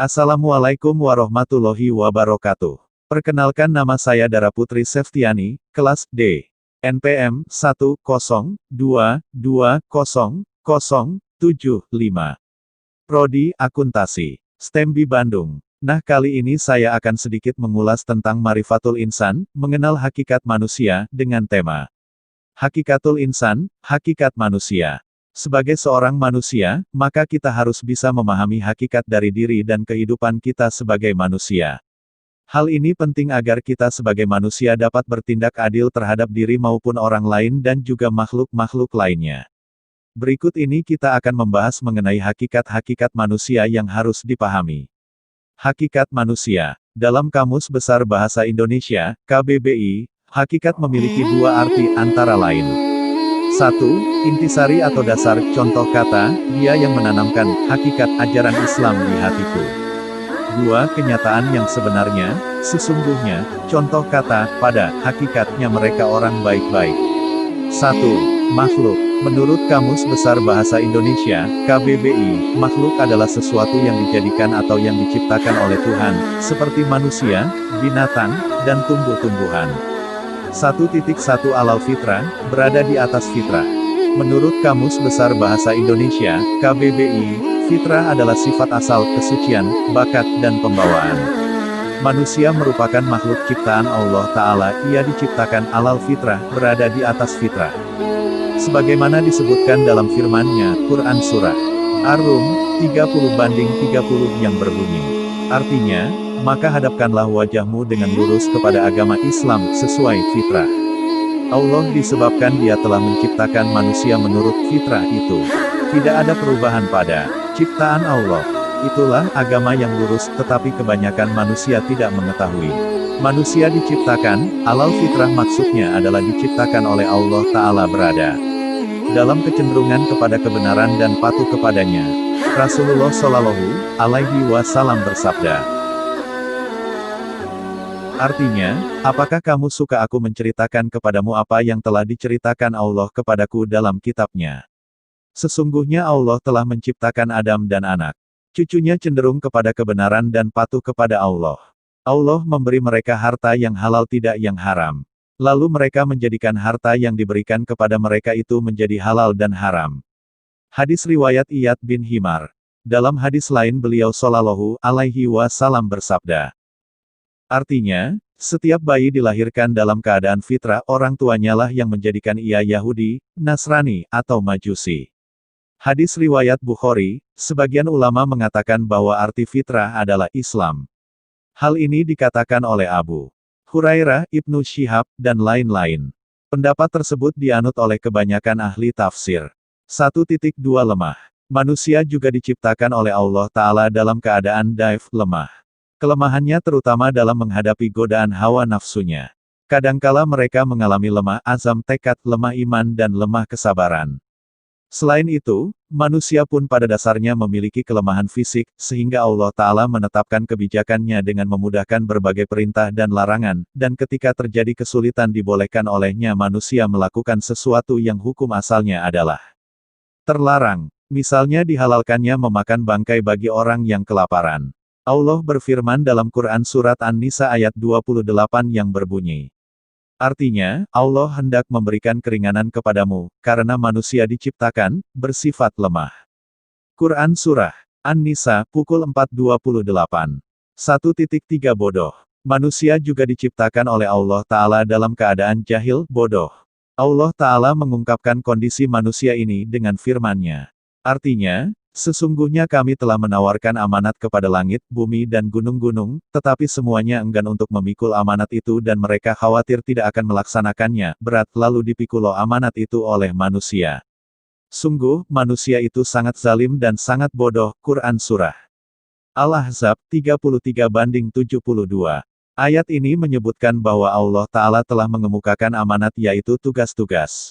Assalamualaikum warahmatullahi wabarakatuh. Perkenalkan, nama saya Dara Putri Septiani, kelas D. NPM 102200075. Prodi Akuntansi, STEMB Bandung. Nah, kali ini saya akan sedikit mengulas tentang Marifatul Insan, mengenal hakikat manusia, dengan tema Hakikatul Insan, hakikat manusia. Sebagai seorang manusia, maka kita harus bisa memahami hakikat dari diri dan kehidupan kita sebagai manusia. Hal ini penting agar kita sebagai manusia dapat bertindak adil terhadap diri maupun orang lain dan juga makhluk-makhluk lainnya. Berikut ini kita akan membahas mengenai hakikat-hakikat manusia yang harus dipahami. Hakikat manusia. Dalam Kamus Besar Bahasa Indonesia, KBBI, hakikat memiliki dua arti antara lain. 1. Intisari atau dasar, contoh kata, dia yang menanamkan hakikat ajaran Islam di hatiku. 2. Kenyataan yang sebenarnya, sesungguhnya, contoh kata, pada hakikatnya mereka orang baik-baik. 1. Makhluk. Menurut Kamus Besar Bahasa Indonesia, KBBI, makhluk adalah sesuatu yang dijadikan atau yang diciptakan oleh Tuhan, seperti manusia, binatang, dan tumbuh-tumbuhan. 1.1 Alal fitrah, berada di atas fitrah. Menurut Kamus Besar Bahasa Indonesia, KBBI, fitrah adalah sifat asal, kesucian, bakat, dan pembawaan. Manusia merupakan makhluk ciptaan Allah Ta'ala, ia diciptakan alal fitrah, berada di atas fitrah. Sebagaimana disebutkan dalam firman-Nya, Quran Surah Ar-Rum, 30:30 yang berbunyi. Artinya, maka hadapkanlah wajahmu dengan lurus kepada agama Islam, sesuai fitrah. Allah disebabkan dia telah menciptakan manusia menurut fitrah itu. Tidak ada perubahan pada ciptaan Allah. Itulah agama yang lurus, tetapi kebanyakan manusia tidak mengetahui. Manusia diciptakan, alal fitrah maksudnya adalah diciptakan oleh Allah Ta'ala berada dalam kecenderungan kepada kebenaran dan patuh kepadanya. Rasulullah Shallallahu Alaihi Wasallam bersabda, artinya, apakah kamu suka aku menceritakan kepadamu apa yang telah diceritakan Allah kepadaku dalam kitabnya? Sesungguhnya Allah telah menciptakan Adam dan anak cucunya cenderung kepada kebenaran dan patuh kepada Allah. Allah memberi mereka harta yang halal tidak yang haram. Lalu mereka menjadikan harta yang diberikan kepada mereka itu menjadi halal dan haram. Hadis riwayat Iyad bin Himar. Dalam hadis lain beliau Shallallahu Alaihi Wasallam bersabda, artinya, setiap bayi dilahirkan dalam keadaan fitrah, orang tuanya lah yang menjadikan ia Yahudi, Nasrani, atau Majusi. Hadis riwayat Bukhari, sebagian ulama mengatakan bahwa arti fitrah adalah Islam. Hal ini dikatakan oleh Abu Hurairah, Ibnu Syihab, dan lain-lain. Pendapat tersebut dianut oleh kebanyakan ahli tafsir. 1.2 Lemah. Manusia juga diciptakan oleh Allah Ta'ala dalam keadaan dhaif, lemah. Kelemahannya terutama dalam menghadapi godaan hawa nafsunya. Kadangkala mereka mengalami lemah azam tekad, lemah iman dan lemah kesabaran. Selain itu, manusia pun pada dasarnya memiliki kelemahan fisik, sehingga Allah Ta'ala menetapkan kebijakannya dengan memudahkan berbagai perintah dan larangan, dan ketika terjadi kesulitan dibolehkan olehnya manusia melakukan sesuatu yang hukum asalnya adalah terlarang. Misalnya dihalalkannya memakan bangkai bagi orang yang kelaparan. Allah berfirman dalam Quran Surat An-Nisa ayat 28 yang berbunyi, artinya, Allah hendak memberikan keringanan kepadamu, karena manusia diciptakan, bersifat lemah. Quran Surah An-Nisa, pukul 4.28. 1.3 Bodoh. Manusia juga diciptakan oleh Allah Ta'ala dalam keadaan jahil, bodoh. Allah Ta'ala mengungkapkan kondisi manusia ini dengan firman-Nya. Artinya, sesungguhnya kami telah menawarkan amanat kepada langit, bumi dan gunung-gunung, tetapi semuanya enggan untuk memikul amanat itu dan mereka khawatir tidak akan melaksanakannya, berat, lalu dipikul amanat itu oleh manusia. Sungguh, manusia itu sangat zalim dan sangat bodoh. Quran Surah Al-Ahzab, 33:72. Ayat ini menyebutkan bahwa Allah Ta'ala telah mengemukakan amanat yaitu tugas-tugas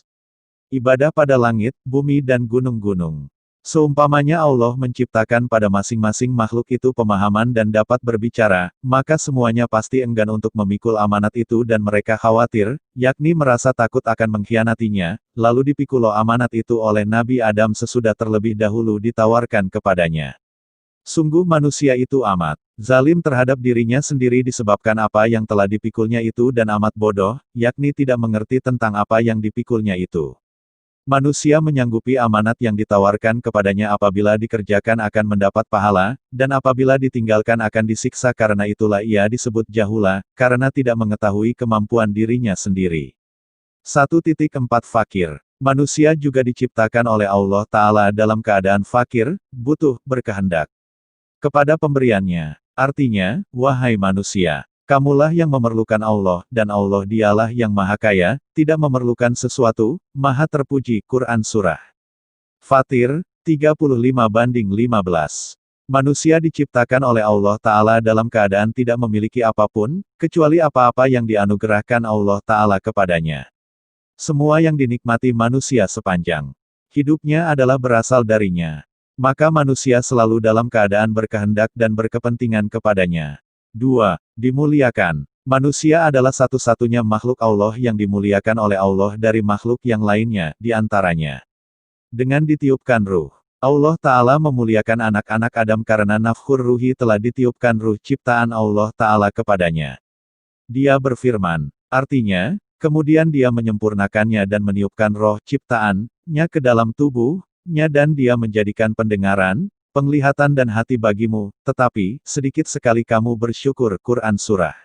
ibadah pada langit, bumi dan gunung-gunung. Seumpamanya Allah menciptakan pada masing-masing makhluk itu pemahaman dan dapat berbicara, maka semuanya pasti enggan untuk memikul amanat itu dan mereka khawatir, yakni merasa takut akan mengkhianatinya, lalu dipikul amanat itu oleh Nabi Adam sesudah terlebih dahulu ditawarkan kepadanya. Sungguh manusia itu amat zalim terhadap dirinya sendiri disebabkan apa yang telah dipikulnya itu dan amat bodoh, yakni tidak mengerti tentang apa yang dipikulnya itu. Manusia menyanggupi amanat yang ditawarkan kepadanya apabila dikerjakan akan mendapat pahala, dan apabila ditinggalkan akan disiksa karena itulah ia disebut jahula, karena tidak mengetahui kemampuan dirinya sendiri. 1.4 Fakir. Manusia juga diciptakan oleh Allah Ta'ala dalam keadaan fakir, butuh, berkehendak kepada pemberiannya. Artinya, wahai manusia, kamulah yang memerlukan Allah, dan Allah dialah yang maha kaya, tidak memerlukan sesuatu, maha terpuji. Quran Surah Fatir, 35:15. Manusia diciptakan oleh Allah Ta'ala dalam keadaan tidak memiliki apapun, kecuali apa-apa yang dianugerahkan Allah Ta'ala kepadanya. Semua yang dinikmati manusia sepanjang hidupnya adalah berasal darinya. Maka manusia selalu dalam keadaan berkehendak dan berkepentingan kepadanya. 2. Dimuliakan. Manusia adalah satu-satunya makhluk Allah yang dimuliakan oleh Allah dari makhluk yang lainnya, di antaranya. Dengan ditiupkan ruh. Allah Ta'ala memuliakan anak-anak Adam karena nafkhur ruhi telah ditiupkan ruh ciptaan Allah Ta'ala kepadanya. Dia berfirman, artinya, kemudian dia menyempurnakannya dan meniupkan roh ciptaan-nya ke dalam tubuh-nya dan dia menjadikan pendengaran, penglihatan dan hati bagimu, tetapi, sedikit sekali kamu bersyukur. Quran Surah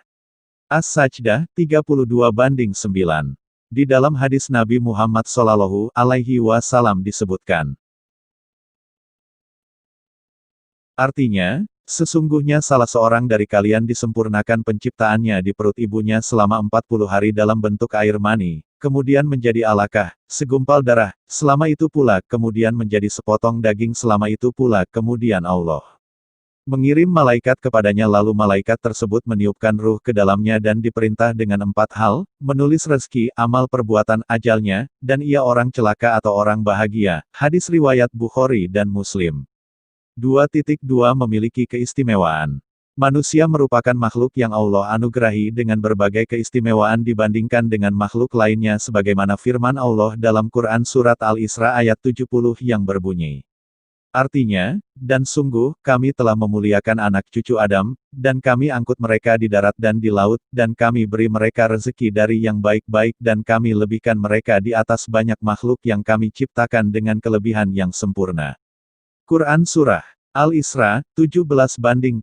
As-Sajdah, 32:9. Di dalam hadis Nabi Muhammad SAW disebutkan. Artinya, sesungguhnya salah seorang dari kalian disempurnakan penciptaannya di perut ibunya selama 40 hari dalam bentuk air mani, kemudian menjadi alakah, segumpal darah, selama itu pula, kemudian menjadi sepotong daging selama itu pula, kemudian Allah mengirim malaikat kepadanya lalu malaikat tersebut meniupkan ruh ke dalamnya dan diperintah dengan 4 hal, menulis rezeki, amal perbuatan, ajalnya, dan ia orang celaka atau orang bahagia. Hadis riwayat Bukhari dan Muslim. 2.2 Memiliki keistimewaan. Manusia merupakan makhluk yang Allah anugerahi dengan berbagai keistimewaan dibandingkan dengan makhluk lainnya sebagaimana firman Allah dalam Quran Surat Al-Isra ayat 70 yang berbunyi. Artinya, dan sungguh, kami telah memuliakan anak cucu Adam, dan kami angkut mereka di darat dan di laut, dan kami beri mereka rezeki dari yang baik-baik dan kami lebihkan mereka di atas banyak makhluk yang kami ciptakan dengan kelebihan yang sempurna. Quran Surah Al-Isra, 17:70.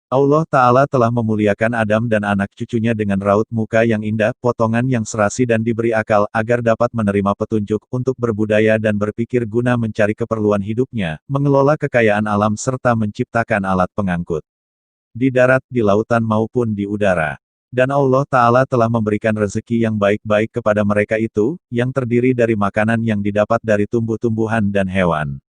Allah Ta'ala telah memuliakan Adam dan anak cucunya dengan raut muka yang indah, potongan yang serasi dan diberi akal, agar dapat menerima petunjuk, untuk berbudaya dan berpikir guna mencari keperluan hidupnya, mengelola kekayaan alam serta menciptakan alat pengangkut. Di darat, di lautan maupun di udara. Dan Allah Ta'ala telah memberikan rezeki yang baik-baik kepada mereka itu, yang terdiri dari makanan yang didapat dari tumbuh-tumbuhan dan hewan.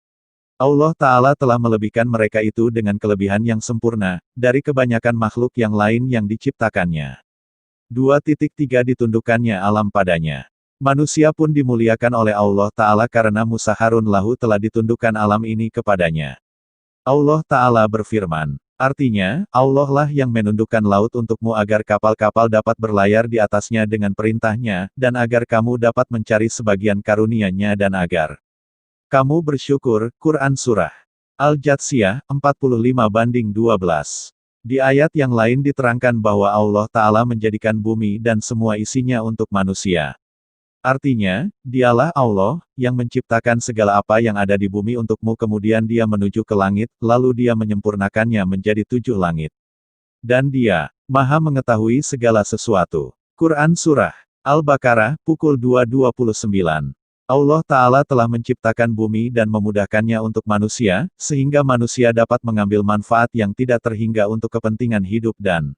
Allah Ta'ala telah melebihkan mereka itu dengan kelebihan yang sempurna, dari kebanyakan makhluk yang lain yang diciptakannya. 2.3 Ditundukkannya alam padanya. Manusia pun dimuliakan oleh Allah Ta'ala karena Musaharun lahu telah ditundukkan alam ini kepadanya. Allah Ta'ala berfirman, artinya, Allah lah yang menundukkan laut untukmu agar kapal-kapal dapat berlayar di atasnya dengan perintahnya, dan agar kamu dapat mencari sebagian karunia-Nya dan agar kamu bersyukur. Quran Surah Al-Jathsiyah, 45:12. Di ayat yang lain diterangkan bahwa Allah Ta'ala menjadikan bumi dan semua isinya untuk manusia. Artinya, dialah Allah, yang menciptakan segala apa yang ada di bumi untukmu kemudian dia menuju ke langit, lalu dia menyempurnakannya menjadi 7 langit. Dan dia, maha mengetahui segala sesuatu. Quran Surah Al-Baqarah, pukul 2:29. Allah Ta'ala telah menciptakan bumi dan memudahkannya untuk manusia, sehingga manusia dapat mengambil manfaat yang tidak terhingga untuk kepentingan hidup dan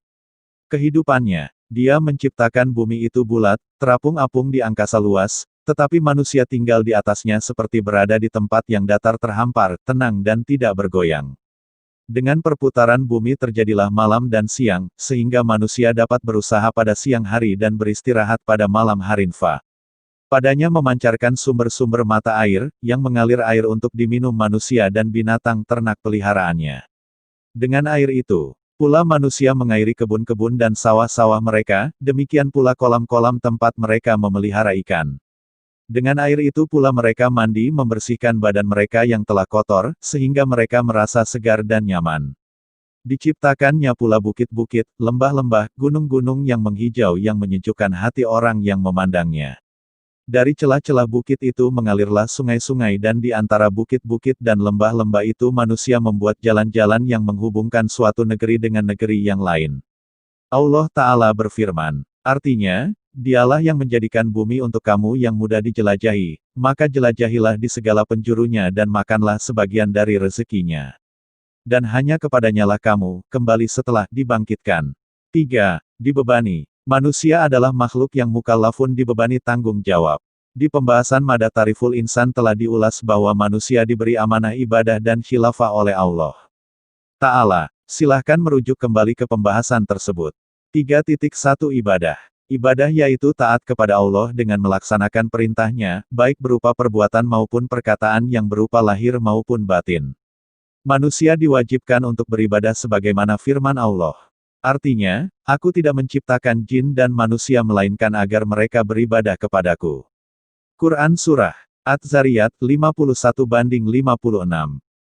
kehidupannya. Dia menciptakan bumi itu bulat, terapung-apung di angkasa luas, tetapi manusia tinggal di atasnya seperti berada di tempat yang datar terhampar, tenang dan tidak bergoyang. Dengan perputaran bumi terjadilah malam dan siang, sehingga manusia dapat berusaha pada siang hari dan beristirahat pada malam harinfa. Padanya memancarkan sumber-sumber mata air, yang mengalir air untuk diminum manusia dan binatang ternak peliharaannya. Dengan air itu, pula manusia mengairi kebun-kebun dan sawah-sawah mereka, demikian pula kolam-kolam tempat mereka memelihara ikan. Dengan air itu pula mereka mandi membersihkan badan mereka yang telah kotor, sehingga mereka merasa segar dan nyaman. Diciptakannya pula bukit-bukit, lembah-lembah, gunung-gunung yang menghijau yang menyejukkan hati orang yang memandangnya. Dari celah-celah bukit itu mengalirlah sungai-sungai dan di antara bukit-bukit dan lembah-lembah itu manusia membuat jalan-jalan yang menghubungkan suatu negeri dengan negeri yang lain. Allah Ta'ala berfirman, artinya, Dialah yang menjadikan bumi untuk kamu yang mudah dijelajahi, maka jelajahilah di segala penjurunya dan makanlah sebagian dari rezekinya. Dan hanya kepadanyalah kamu, kembali setelah dibangkitkan. 3. Dibebani. Manusia adalah makhluk yang mukallafun dibebani tanggung jawab. Di pembahasan Mada Tariful Insan telah diulas bahwa manusia diberi amanah ibadah dan khilafah oleh Allah Ta'ala. Silahkan merujuk kembali ke pembahasan tersebut. 3.1 Ibadah. Ibadah yaitu taat kepada Allah dengan melaksanakan perintahnya, baik berupa perbuatan maupun perkataan yang berupa lahir maupun batin. Manusia diwajibkan untuk beribadah sebagaimana firman Allah. Artinya, aku tidak menciptakan jin dan manusia melainkan agar mereka beribadah kepadaku. Quran Surah Adz-Dzariyat 51:56.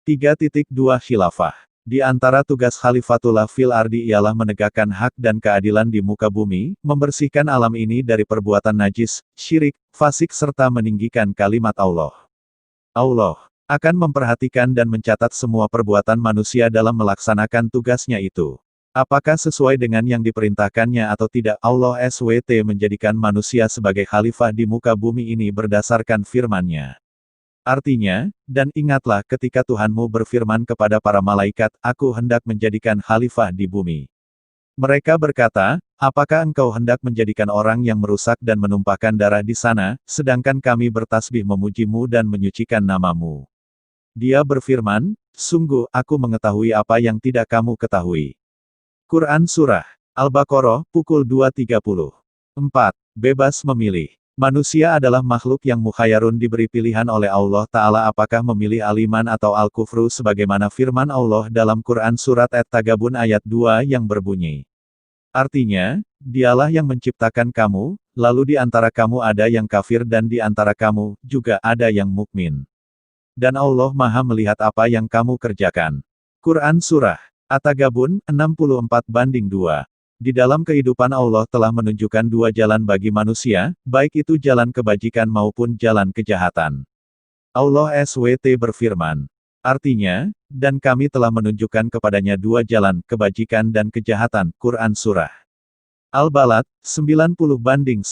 3.2 Khilafah. Di antara tugas Khalifatullah fil Ardi ialah menegakkan hak dan keadilan di muka bumi, membersihkan alam ini dari perbuatan najis, syirik, fasik serta meninggikan kalimat Allah. Allah akan memperhatikan dan mencatat semua perbuatan manusia dalam melaksanakan tugasnya itu. Apakah sesuai dengan yang diperintahkannya atau tidak, Allah SWT menjadikan manusia sebagai khalifah di muka bumi ini berdasarkan firman-Nya. Artinya, dan ingatlah ketika Tuhanmu berfirman kepada para malaikat, aku hendak menjadikan khalifah di bumi. Mereka berkata, apakah engkau hendak menjadikan orang yang merusak dan menumpahkan darah di sana, sedangkan kami bertasbih memujimu dan menyucikan namamu. Dia berfirman, sungguh, aku mengetahui apa yang tidak kamu ketahui. Quran Surah Al-Baqarah, pukul 2.30. 4. Bebas memilih. Manusia adalah makhluk yang mukhayyarun diberi pilihan oleh Allah Ta'ala apakah memilih al-iman atau al-kufru sebagaimana firman Allah dalam Quran Surat At-Tagabun ayat 2 yang berbunyi. Artinya, Dialah yang menciptakan kamu, lalu di antara kamu ada yang kafir dan di antara kamu juga ada yang mukmin. Dan Allah Maha melihat apa yang kamu kerjakan. Quran Surah At-Tagabun 64:2. Di dalam kehidupan Allah telah menunjukkan dua jalan bagi manusia, baik itu jalan kebajikan maupun jalan kejahatan. Allah SWT berfirman. Artinya, dan kami telah menunjukkan kepadanya dua jalan, kebajikan dan kejahatan. Quran Surah Al-Balad, 90:10.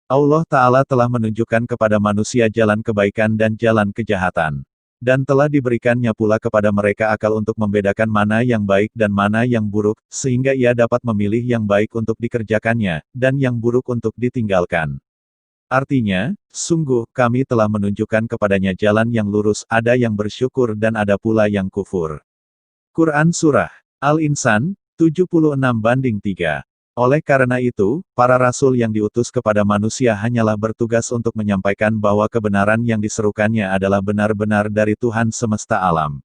Allah Ta'ala telah menunjukkan kepada manusia jalan kebaikan dan jalan kejahatan. Dan telah diberikannya pula kepada mereka akal untuk membedakan mana yang baik dan mana yang buruk, sehingga ia dapat memilih yang baik untuk dikerjakannya, dan yang buruk untuk ditinggalkan. Artinya, sungguh, kami telah menunjukkan kepadanya jalan yang lurus, ada yang bersyukur dan ada pula yang kufur. Quran Surah Al-Insan, 76:3. Oleh karena itu, para rasul yang diutus kepada manusia hanyalah bertugas untuk menyampaikan bahwa kebenaran yang diserukannya adalah benar-benar dari Tuhan semesta alam.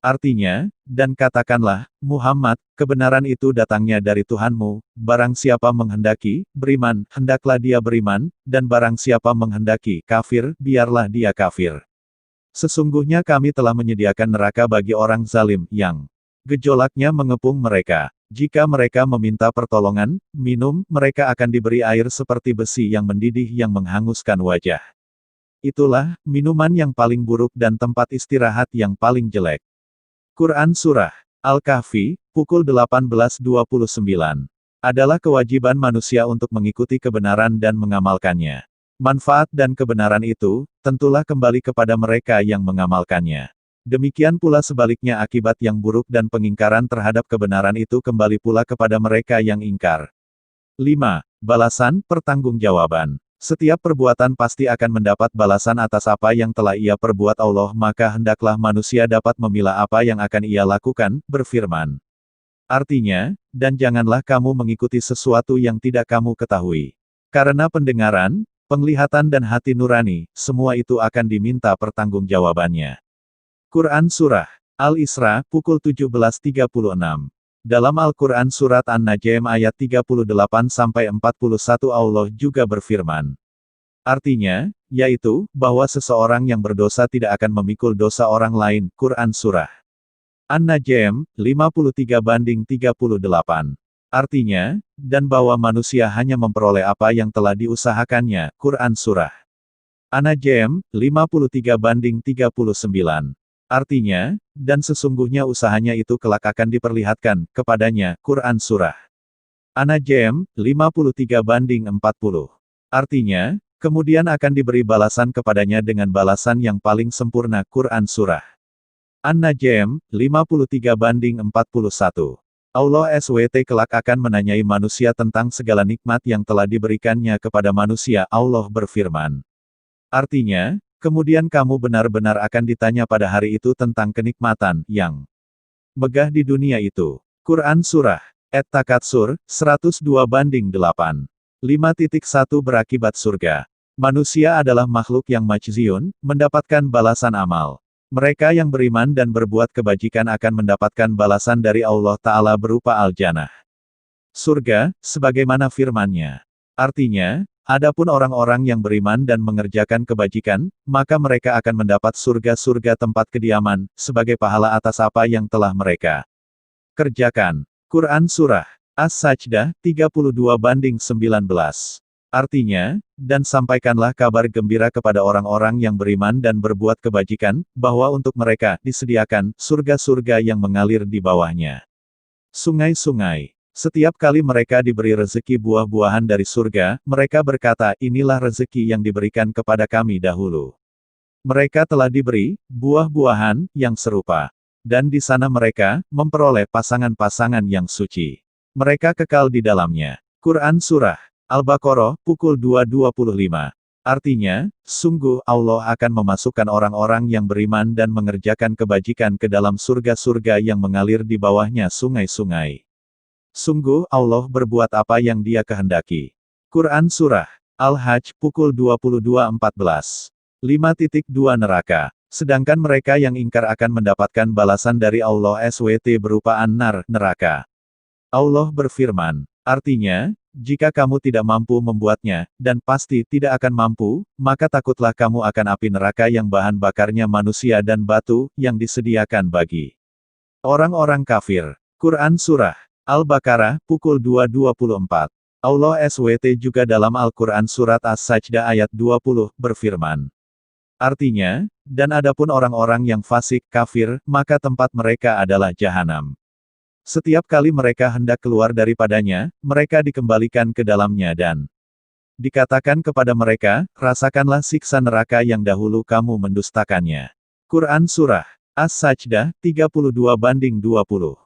Artinya, dan katakanlah, Muhammad, kebenaran itu datangnya dari Tuhanmu, barang siapa menghendaki, beriman, hendaklah dia beriman, dan barang siapa menghendaki, kafir, biarlah dia kafir. Sesungguhnya kami telah menyediakan neraka bagi orang zalim, yang gejolaknya mengepung mereka. Jika mereka meminta pertolongan, minum, mereka akan diberi air seperti besi yang mendidih yang menghanguskan wajah. Itulah, minuman yang paling buruk dan tempat istirahat yang paling jelek. Quran Surah Al-Kahfi, pukul 18.29. Adalah kewajiban manusia untuk mengikuti kebenaran dan mengamalkannya. Manfaat dan kebenaran itu, tentulah kembali kepada mereka yang mengamalkannya. Demikian pula sebaliknya akibat yang buruk dan pengingkaran terhadap kebenaran itu kembali pula kepada mereka yang ingkar. 5. Balasan, pertanggungjawaban. Setiap perbuatan pasti akan mendapat balasan atas apa yang telah ia perbuat Allah maka hendaklah manusia dapat memilah apa yang akan ia lakukan, berfirman. Artinya, dan janganlah kamu mengikuti sesuatu yang tidak kamu ketahui. Karena pendengaran, penglihatan dan hati nurani, semua itu akan diminta pertanggungjawabannya. Quran Surah Al-Isra, pukul 17.36. Dalam Al-Quran Surat An-Najm ayat 38-41 Allah juga berfirman. Artinya, yaitu, bahwa seseorang yang berdosa tidak akan memikul dosa orang lain. Quran Surah An-Najm, 53-38. Artinya, dan bahwa manusia hanya memperoleh apa yang telah diusahakannya. Quran Surah An-Najm, 53-39. Artinya, dan sesungguhnya usahanya itu kelak akan diperlihatkan kepadanya. Quran Surah An-Najm, 53-40. Artinya, kemudian akan diberi balasan kepadanya dengan balasan yang paling sempurna. Quran Surah An-Najm, 53-41. Allah SWT kelak akan menanyai manusia tentang segala nikmat yang telah diberikannya kepada manusia. Allah berfirman. Artinya, kemudian kamu benar-benar akan ditanya pada hari itu tentang kenikmatan yang megah di dunia itu. Quran Surah At-Takatsur, 102-8. 5.1 Berakibat surga. Manusia adalah makhluk yang majziun, mendapatkan balasan amal. Mereka yang beriman dan berbuat kebajikan akan mendapatkan balasan dari Allah Ta'ala berupa al-jannah. Surga, sebagaimana firman-Nya. Artinya, adapun orang-orang yang beriman dan mengerjakan kebajikan, maka mereka akan mendapat surga-surga tempat kediaman, sebagai pahala atas apa yang telah mereka kerjakan. Quran Surah As-Sajdah, 32-19. Artinya, dan sampaikanlah kabar gembira kepada orang-orang yang beriman dan berbuat kebajikan, bahwa untuk mereka disediakan surga-surga yang mengalir di bawahnya sungai-sungai. Setiap kali mereka diberi rezeki buah-buahan dari surga, mereka berkata, inilah rezeki yang diberikan kepada kami dahulu. Mereka telah diberi buah-buahan yang serupa. Dan di sana mereka memperoleh pasangan-pasangan yang suci. Mereka kekal di dalamnya. Quran Surah Al-Baqarah, pukul 2.25. Artinya, sungguh Allah akan memasukkan orang-orang yang beriman dan mengerjakan kebajikan ke dalam surga-surga yang mengalir di bawahnya sungai-sungai. Sungguh Allah berbuat apa yang Dia kehendaki. Quran Surah Al-Hajj, pukul 22.14. 5.2 Neraka. Sedangkan mereka yang ingkar akan mendapatkan balasan dari Allah SWT berupa an-nar, neraka. Allah berfirman. Artinya, jika kamu tidak mampu membuatnya, dan pasti tidak akan mampu, maka takutlah kamu akan api neraka yang bahan bakarnya manusia dan batu, yang disediakan bagi orang-orang kafir. Quran Surah Al-Baqarah, pukul 2.24. Allah SWT juga dalam Al-Quran Surat As-Sajdah ayat 20, berfirman. Artinya, dan adapun orang-orang yang fasik, kafir, maka tempat mereka adalah jahanam. Setiap kali mereka hendak keluar daripadanya, mereka dikembalikan ke dalamnya dan dikatakan kepada mereka, rasakanlah siksa neraka yang dahulu kamu mendustakannya. Quran Surah As-Sajdah, 32-20.